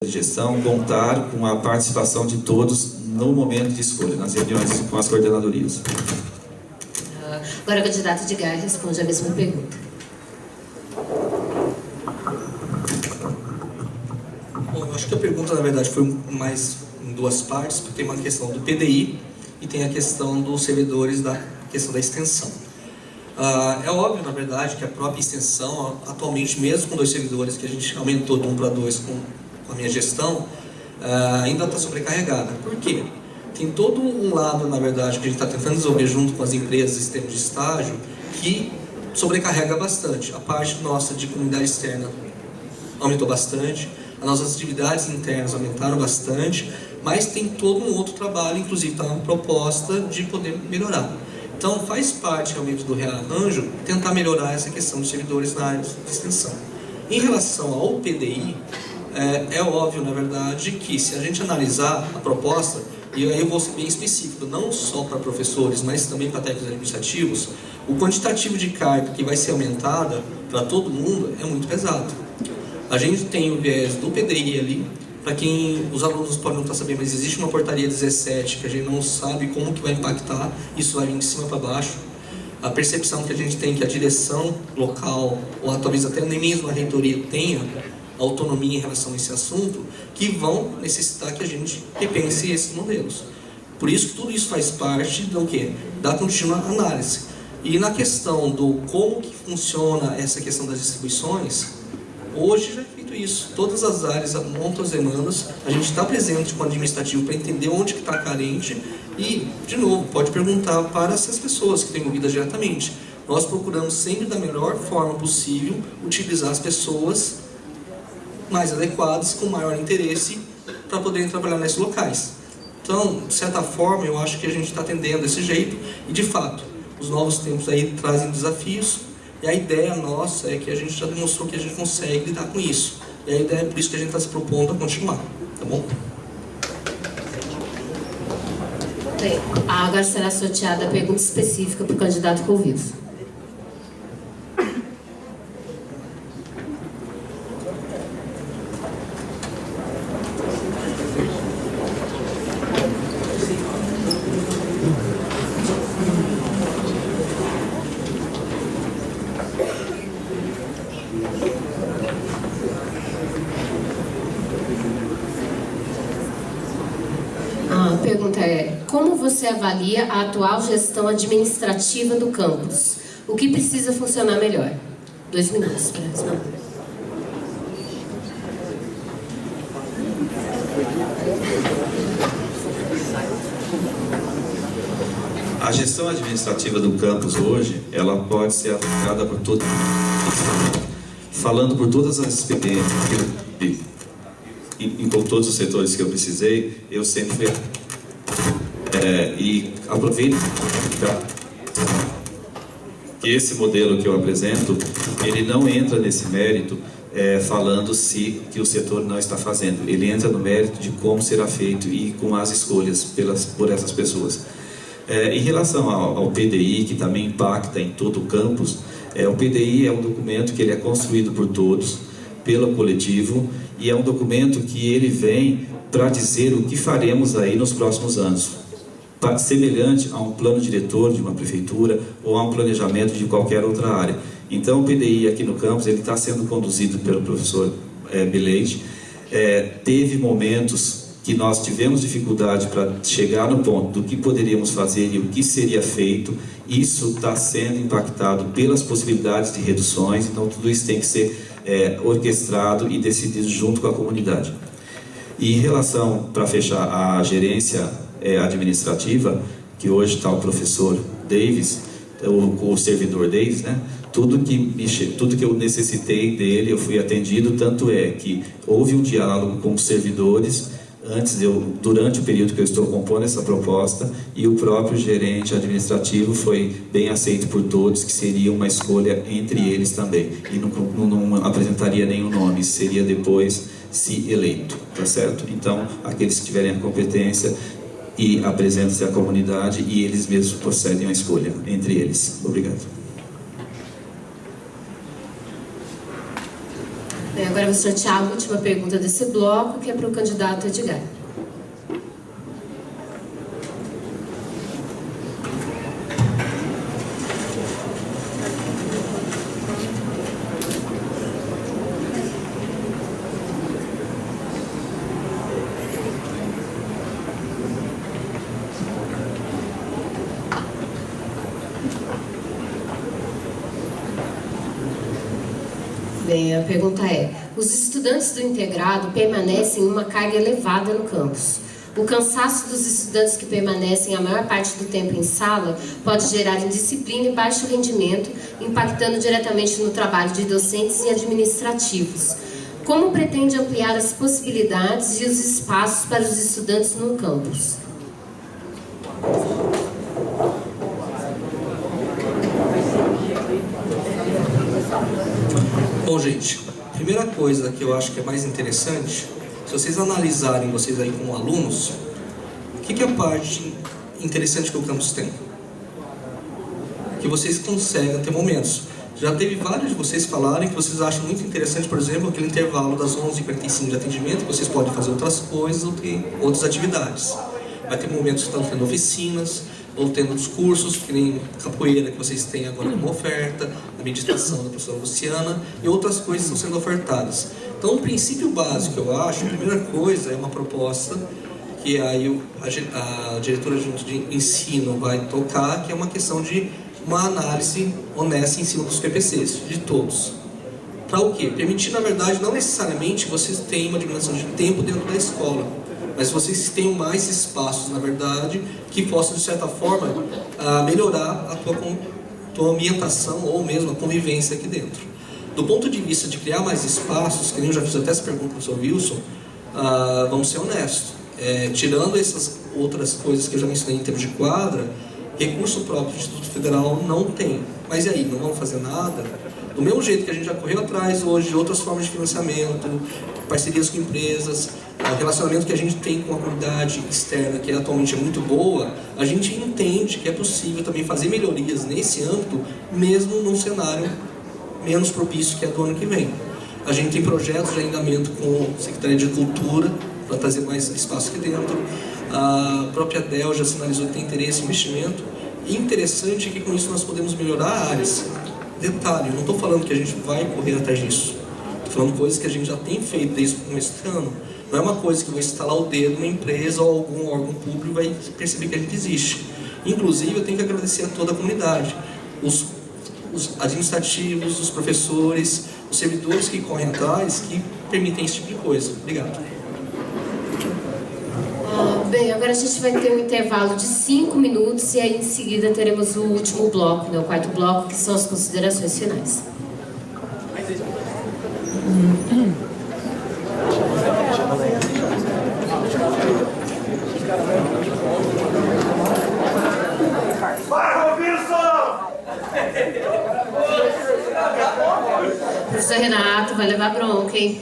de gestão contar com a participação de todos no momento de escolha, nas reuniões com as coordenadorias. Agora o candidato Edgar responde a mesma pergunta. Bom, eu acho que a pergunta, na verdade, foi mais em duas partes, porque tem uma questão do PDI e tem a questão dos servidores da questão da extensão. É óbvio, na verdade, que a própria extensão, atualmente, mesmo com 2 servidores, que a gente aumentou de 1 para 2 com a minha gestão, ainda está sobrecarregada. Por quê? Tem todo um lado, na verdade, que a gente está tentando desenvolver junto com as empresas em termos de estágio, que sobrecarrega bastante. A parte nossa de comunidade externa aumentou bastante, as nossas atividades internas aumentaram bastante, mas tem todo um outro trabalho, inclusive está uma proposta de poder melhorar. Então faz parte realmente do rearranjo tentar melhorar essa questão de servidores na área de extensão. Em relação ao PDI, é óbvio, na verdade, que se a gente analisar a proposta, e aí eu vou ser bem específico, não só para professores, mas também para técnicos administrativos, o quantitativo de carga que vai ser aumentada para todo mundo é muito pesado. A gente tem o viés do PDI ali, para quem os alunos podem não estar sabendo, mas existe uma portaria 17 que a gente não sabe como que vai impactar, isso vai vir de cima para baixo. A percepção que a gente tem que a direção local, ou talvez até nem mesmo a reitoria tenha autonomia em relação a esse assunto, que vão necessitar que a gente repense esses modelos. Por isso que tudo isso faz parte do quê? Da contínua análise. E na questão do como que funciona essa questão das distribuições, hoje já é feito isso. Todas as áreas montam as demandas, a gente está presente com o administrativo para entender onde que está carente e, de novo, pode perguntar para essas pessoas que têm envolvidas diretamente. Nós procuramos sempre da melhor forma possível utilizar as pessoas mais adequadas, com maior interesse, para poderem trabalhar nesses locais. Então, de certa forma, eu acho que a gente está atendendo desse jeito e, de fato, os novos tempos aí trazem desafios e a ideia nossa é que a gente já demonstrou que a gente consegue lidar com isso. E a ideia é por isso que a gente está se propondo a continuar, tá bom? Bem, agora será sorteada a pergunta específica para o candidato convívio. A pergunta é: como você avalia a atual gestão administrativa do campus? O que precisa funcionar melhor? 2 minutos para responder. A gestão administrativa do campus hoje, ela pode ser aplicada por todo falando por todas as experiências que eu em todos os setores que eu precisei, eu sempre fui e aproveito que esse modelo que eu apresento, ele não entra nesse mérito falando que o setor não está fazendo. Ele entra no mérito de como será feito e com as escolhas por essas pessoas. Em relação ao PDI, que também impacta em todo o campus, o PDI é um documento que ele é construído por todos, pelo coletivo, e é um documento que ele vem para dizer o que faremos aí nos próximos anos, semelhante a um plano diretor de uma prefeitura ou a um planejamento de qualquer outra área. Então o PDI aqui no campus ele está sendo conduzido pelo professor Beleide. Teve momentos que nós tivemos dificuldade para chegar no ponto do que poderíamos fazer e o que seria feito. Isso está sendo impactado pelas possibilidades de reduções, então tudo isso tem que ser orquestrado e decidido junto com a comunidade. E em relação, para fechar, a gerência administrativa, que hoje está o professor Davis, o servidor Davis, né? Tudo que eu necessitei dele, eu fui atendido, tanto é que houve um diálogo com os servidores, durante o período que eu estou compondo essa proposta, e o próprio gerente administrativo foi bem aceito por todos, que seria uma escolha entre eles também, e não apresentaria nenhum nome, seria depois se eleito, tá certo? Então, aqueles que tiverem a competência e apresentam-se à comunidade e eles mesmos procedem à escolha entre eles. Obrigado. Bem, agora eu vou sortear a última pergunta desse bloco, que é para o candidato Edgar. Bem, a pergunta é: os estudantes do integrado permanecem em uma carga elevada no campus. O cansaço dos estudantes que permanecem a maior parte do tempo em sala pode gerar indisciplina e baixo rendimento, impactando diretamente no trabalho de docentes e administrativos. Como pretende ampliar as possibilidades e os espaços para os estudantes no campus? Bom, gente, a primeira coisa que eu acho que é mais interessante, se vocês analisarem, vocês aí como alunos, o que é a parte interessante que o campus tem? Que vocês conseguem ter momentos. Já teve vários de vocês falarem que vocês acham muito interessante, por exemplo, aquele intervalo das 11h45 de atendimento, que vocês podem fazer outras coisas ou ter outras atividades. Vai ter momentos que estão tendo oficinas, ou tendo os cursos, que nem capoeira, que vocês têm agora como oferta, a meditação da professora Luciana, e outras coisas estão sendo ofertadas. Então, o princípio básico, eu acho, a primeira coisa é uma proposta que aí a diretora junto de ensino vai tocar, que é uma questão de uma análise honesta em cima dos PPCs, de todos. Para o quê? Permitir, na verdade, não necessariamente vocês tenham uma dimensão de tempo dentro da escola, mas vocês tenham mais espaços, na verdade, que possam, de certa forma, melhorar a tua ambientação ou mesmo a convivência aqui dentro. Do ponto de vista de criar mais espaços, que nem eu já fiz até essa pergunta para o Sr. Wilson, vamos ser honestos. Tirando essas outras coisas que eu já mencionei em termos de quadra, recurso próprio do Instituto Federal não tem. Mas e aí, não vamos fazer nada? Do mesmo jeito que a gente já correu atrás hoje de outras formas de financiamento, parcerias com empresas, o relacionamento que a gente tem com a comunidade externa, que atualmente é muito boa, a gente entende que é possível também fazer melhorias nesse âmbito, mesmo num cenário menos propício que é do ano que vem. A gente tem projetos de alinhamento com a Secretaria de Cultura, para trazer mais espaço aqui dentro. A própria DEL já sinalizou que tem interesse em investimento. E interessante é que com isso nós podemos melhorar áreas. Detalhe, eu não estou falando que a gente vai correr atrás disso. Estou falando coisas que a gente já tem feito desde o começo do ano. Não é uma coisa que eu vou instalar o dedo numa empresa ou algum órgão público e vai perceber que a gente existe. Inclusive, eu tenho que agradecer a toda a comunidade. Os administrativos, os professores, os servidores que correm atrás, que permitem esse tipo de coisa. Obrigado. Bem, agora a gente vai ter um intervalo de 5 minutos e aí em seguida teremos o último bloco, né, o quarto bloco, que são as considerações finais. Professor Renato vai levar bronca, hein?